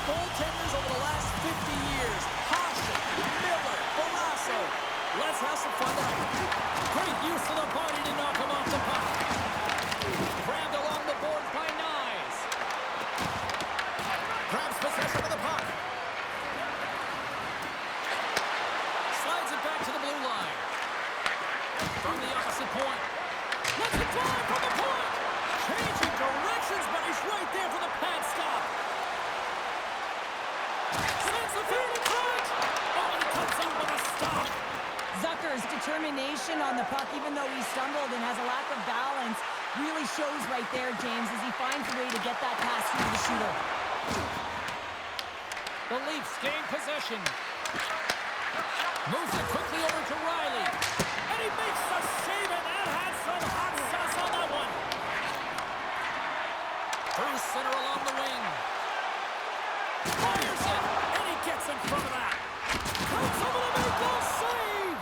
Goaltenders over the last 50 years. Hasek, Miller, Barrasso. Let's have some fun tonight. Great use of the body to knock him off the puck. Grabbed along the boards by Nyes. Grabs possession of the puck. Slides it back to the blue line. From the opposite point. Let's it fly from the point. Changing directions, but he's right there for the pad stop. Sends the field in front. Oh, and he comes up with a stop. Zucker's determination on the puck, even though he stumbled and has a lack of balance, really shows right there, James, as he finds a way to get that pass through to the shooter. The Leafs gain possession. Moves it quickly over to Riley. And he makes the save, and that had some hot sauce on that one. Through center along the wing. Fires it, and he gets in front of that. Comes over the make goal save.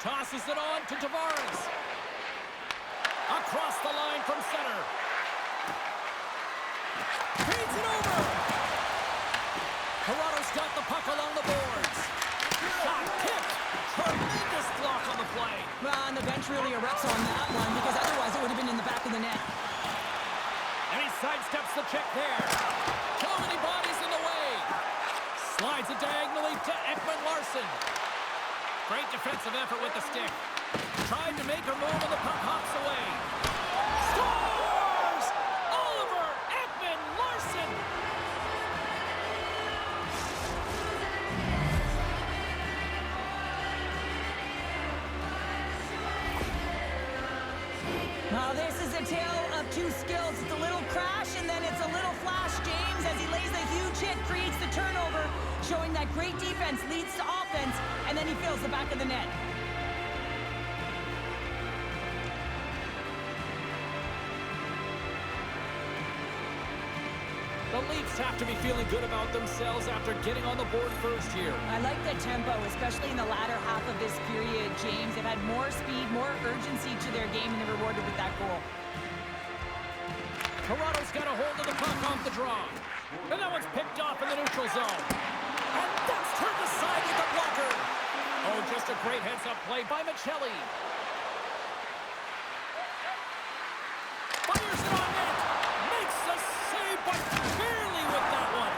Tosses it on to Tavares. Across the line from center. Feeds it over. Toronto's got the puck along the boards. Shot kicked. Tremendous block on the play. Well, and the bench really erupts on that one, because otherwise it would have been in the back of the net. And he sidesteps the check there. Too many bodies in the way. Slides it diagonally to Ekman-Larsson. Great defensive effort with the stick. Tried to make a move and the puck hops away. Scores! Oliver Ekman-Larsson! Well, this is a tale of two skills. It's a little crash, and then it's a little flash, James, as he lays a huge hit, creates the turnover, showing that great defense leads to offense, and then he fills the back of the net. The Leafs have to be feeling good about themselves after getting on the board first here. I like the tempo, especially in the latter half of this period, James. They've had more speed, more urgency to their game, and they're rewarded with that goal. Toronto's got a hold of the puck off the draw. And that one's picked off in the neutral zone. And that's turned aside with the blocker. Oh, just a great heads-up play by Michelli. Fires it on net. Makes the save, but barely with that one.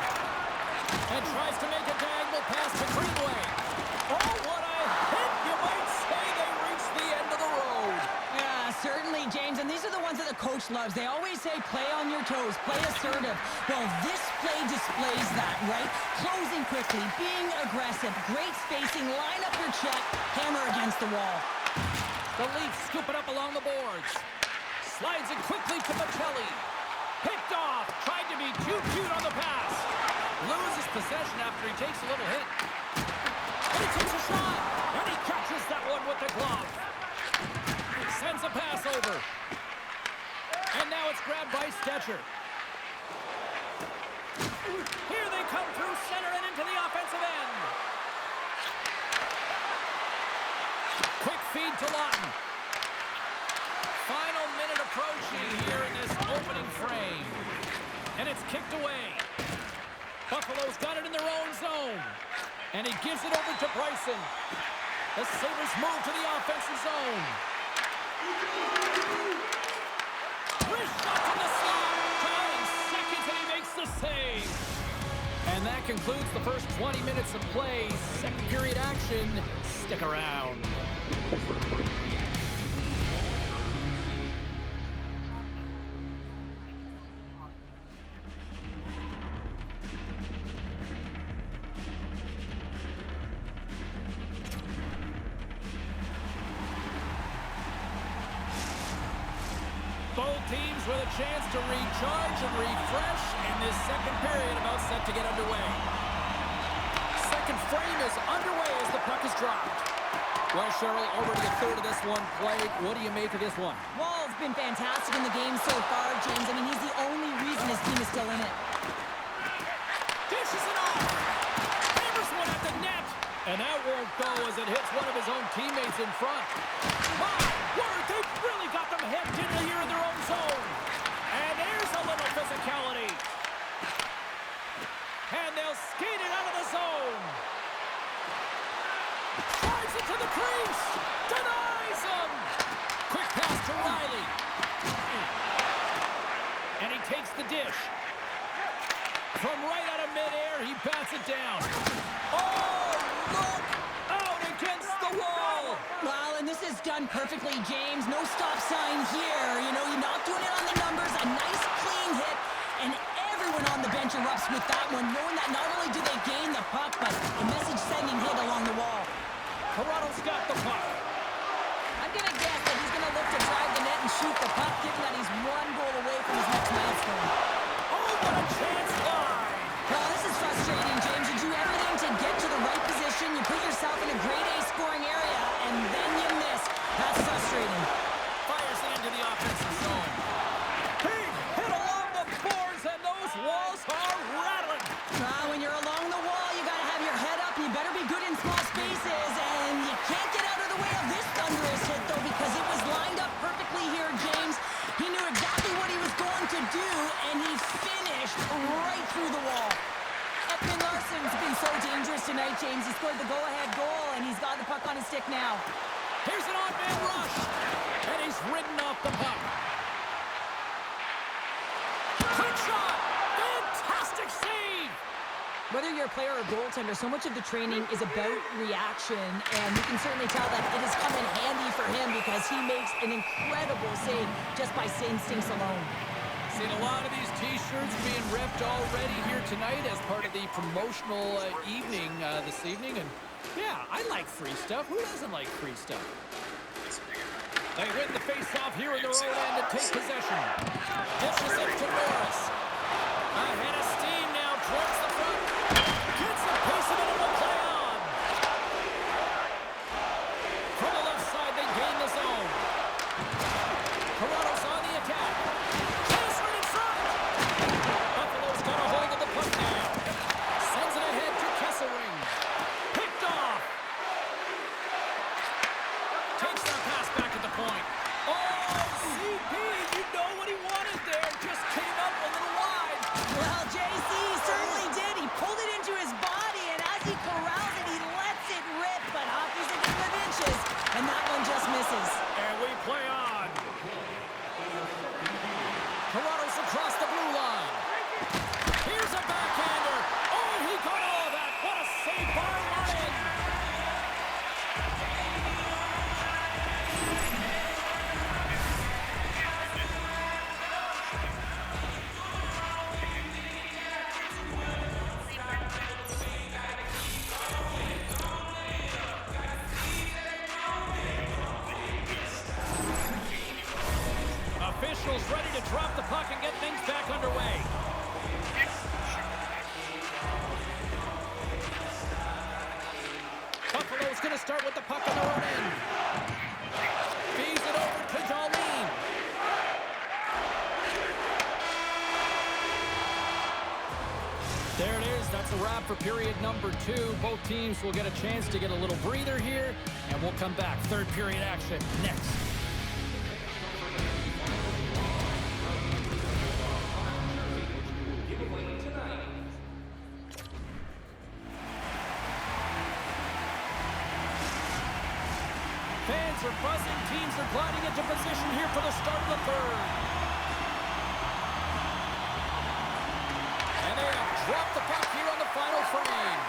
And tries to make a diagonal pass to Greenway. Oh, what a hit! You might say they reached the end of the road. Yeah, certainly, James. And these are the ones that the coach loves. They always say, play on your toes, play assertive. Well, this play displays that, right? Closing quickly, being aggressive, great spacing, line up your check, hammer against the wall. The Leafs scoop it up along the boards. Slides it quickly to Michelli. Picked off. Tried to be too cute on the pass. Loses possession after he takes a little hit. And he takes a shot. And he catches that one with the glove. Sends a pass over. And now it's grabbed by Stetcher. Here they come through center and into the offensive end. Quick feed to Lawton. Final minute approaching here in this opening frame. And it's kicked away. Buffalo's got it in their own zone. And he gives it over to Bryson. The Sabres move to the offensive zone. Wrist shot from the slot. Tying seconds and he makes the save. And that concludes the first 20 minutes of play. Second period action. Stick around. Both teams with a chance to recharge and refresh, and this second period about set to get underway. Second frame is underway as the puck is dropped. Well, Cheryl, already a third of this one played. What do you make of this one? Wall's been fantastic in the game so far, James. I mean, he's the only reason his team is still in it. Dishes it off. Hammers one at the net. And that won't go as it hits one of his own teammates in front. My word, they've really got them hemmed in here in their own zone. And there's a little physicality. And to Riley. And he takes the dish. From right out of midair, he bats it down. Oh, look! Out against the wall! Well, and this is done perfectly, James. No stop sign here. You know, you're not doing it on the numbers. A nice, clean hit. And everyone on the bench erupts with that one, knowing that not only do they gain the puck, but a message-sending hit along the wall. Toronto's got the puck. I'm going to guess that he's going to look to drive the net and shoot the puck, given that he's one goal away from his next milestone. Oh, what a chance line! Well, this is frustrating, James. You do everything to get to the right position. You put yourself in a grade A scoring area, and then you miss. That's frustrating. Fires it into the offensive zone. Big hit along the boards, and those walls are rattling. When you're along the wall, you got to have your head up. You better be good in small spaces, and you can't get out of the way of this thunderous hit, though, because it was lined up perfectly here, James. He knew exactly what he was going to do, and he finished right through the wall. Ekman Larsson's been so dangerous tonight, James. He scored the go-ahead goal, and he's got the puck on his stick now. Here's an on-man rush, and he's ridden off the puck. Quick shot! Fantastic save! Whether you're a player or goaltender, so much of the training is about reaction, and you can certainly tell that it has come in handy for him because he makes an incredible save just by instincts alone. Seen a lot of these T-shirts being ripped already here tonight as part of the promotional evening this evening, and yeah, I like free stuff. Who doesn't like free stuff? They win the face-off here in their own end to take possession. Dishes it to Norris. Ahead of steam now towards the front. Gets the pace of it and will play on. From the left side, they gain the zone. Toronto's on the attack. Chase right in front. Buffalo's got a hold of the puck now. Sends it ahead to Kesselring. Picked off. Takes that pass back at the point. Oh, CP, you know what he wanted there. Just came up a little wide. Well, JC certainly did. He pulled it into his body, and as he corrals it, he lets it rip. But hockey's a game of inches, and that one just misses. And we play on. Toronto's across the blue line. Here's a backhander. Oh, he got all of that. What a save by Ryan. Officials ready to drop the puck and get things back underway. Buffalo's going to start with the puck on their own end. Feeds it over to Darlene. There it is. That's a wrap for period number 2. Both teams will get a chance to get a little breather here, and we'll come back. Third period action next. Fans are buzzing. Teams are gliding into position here for the start of the third. And they have dropped the puck here on the final frame.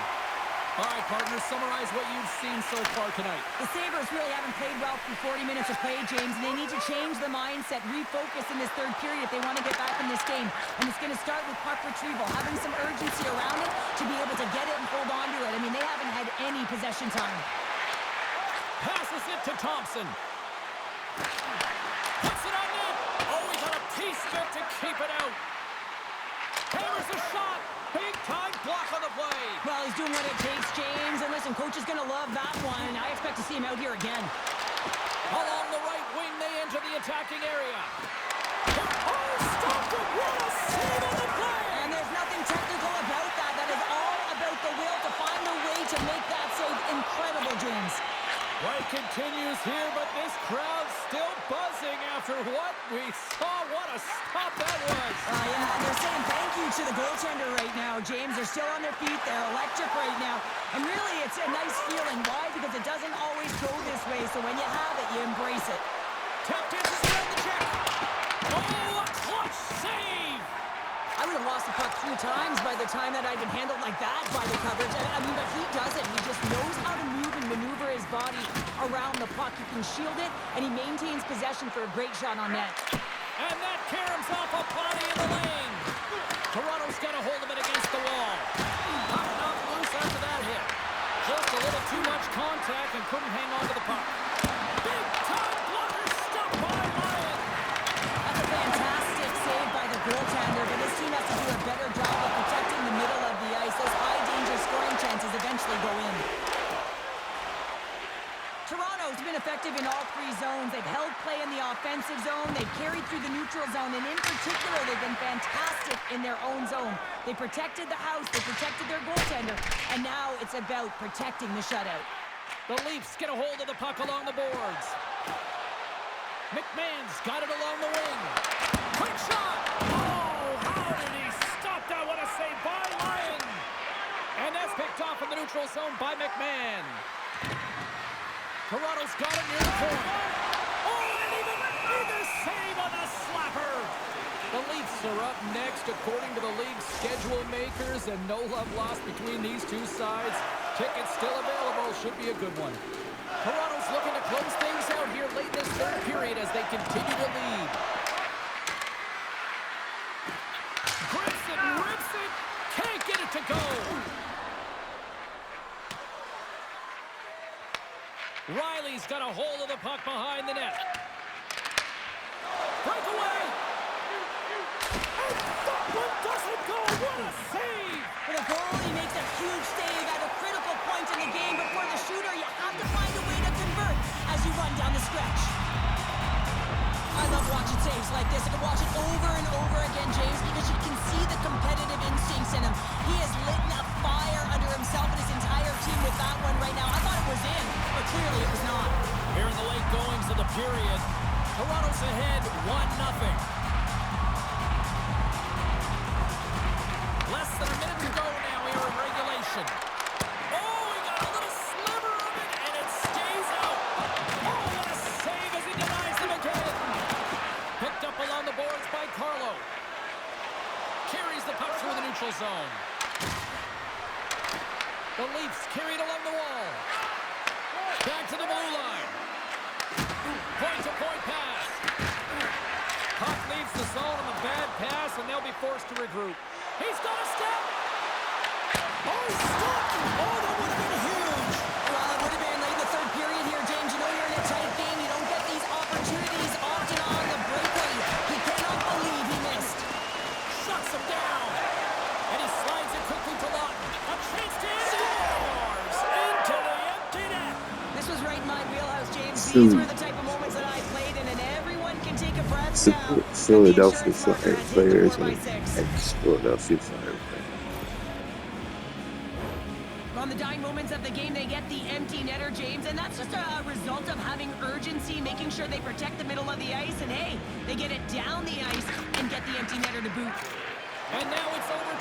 All right, partners, summarize what you've seen so far tonight. The Sabres really haven't played well for 40 minutes of play, James, and they need to change the mindset, refocus in this third period if they want to get back in this game. And it's going to start with puck retrieval, having some urgency around it to be able to get it and hold on to it. I mean, they haven't had any possession time. Passes it to Thompson. Puts it on net. Oh, he got a piece of it to keep it out. Hammers a shot. Big time block on the play. Well, he's doing what it takes, James. And listen, coach is going to love that one. I expect to see him out here again. Along the right wing, they enter the attacking area. Oh, stop it. What a save on the play. And there's nothing technical about that. That is all about the will to find a way to make that save. Incredible, James. Play continues here, but this crowd's still buzzing after what we saw. What a stop that was. Yeah, they're saying thank you to the goaltender right now, James. They're still on their feet. They're electric right now. And really, it's a nice feeling. Why? Because it doesn't always go this way. So when you have it, you embrace it. Tap dances around the check. Oh, a clutch save! I would have lost the puck 3 times by the time that I'd been handled like that by the coverage. I mean, but he doesn't. He just knows how to move and maneuver his body around the puck. He can shield it, and he maintains possession for a great shot on net. And that caroms off a body in the lane. Toronto's got a hold of it against the wall. Puck knocked loose after that hit. Just a little too much contact and couldn't hang on to the puck. Big time blocker stopped by Ryan. That's a fantastic save by the goaltender, but this team has to do a better job of protecting the middle of the ice. Those high-danger scoring chances eventually go in. Toronto's been effective in all 3 zones. They've held play in the offensive zone. They've carried through the neutral zone, and in particular, they've been fantastic in their own zone. They protected the house, they protected their goaltender, and now it's about protecting the shutout. The Leafs get a hold of the puck along the boards. McMahon's got it along the wing. Quick shot! Oh, how did he stop that? What a save by Lyon! And that's picked off in the neutral zone by McMahon. Toronto's got it near the corner. Oh, and even bigger save on the slapper! The Leafs are up next according to the league's schedule makers, and no love lost between these two sides. Tickets still available. Should be a good one. Toronto's looking to close things out here late in this 3rd period as they continue to lead. Grips it, rips it, can't get it to go. Riley's got a hold of the puck behind the net. Breakaway! And that one doesn't go. What a save! For the goalie makes a huge save at a critical point in the game, but for the shooter, you have to find a way to convert as you run down the stretch. I love watching saves like this. I can watch it over and over again, James, because you can see the competitive instincts in him. He has lit a fire under himself and his entire team with that one right now. I thought it was in, but clearly it was not. Here in the late goings of the period, Toronto's ahead 1-0. Less than a minute to go now. We are in regulation. Oh, he got a little sliver of it, and it stays out. Oh, what a save as he denies them again. Picked up along the boards by Carlo. Carries the puck through the neutral zone. The Leafs carried along the wall. Back to the blue line. Point-to-point pass. Puck leaves the zone on a bad pass, and they'll be forced to regroup. He's got a step. Oh, he stopped. Oh, that would have been huge. Well, it would have been late in the 3rd period here, James. You know you're in a tight game. You don't get these opportunities often on the breakaway. He cannot believe he missed. Shuts him down. And he slides it quickly to Lawton. A chance to scores into the empty net. This was right in my wheelhouse, James. So- These were the type of moments that I played in, and everyone can take a breath So now. Philadelphia The insurance marker has hit the players 4 by and 6. ex-Philadelphia Fire. On the dying moments of the game, they get the empty netter, James, and that's just a result of having urgency, making sure they protect the middle of the ice, and hey, they get it down the ice and get the empty netter to boot. And now it's over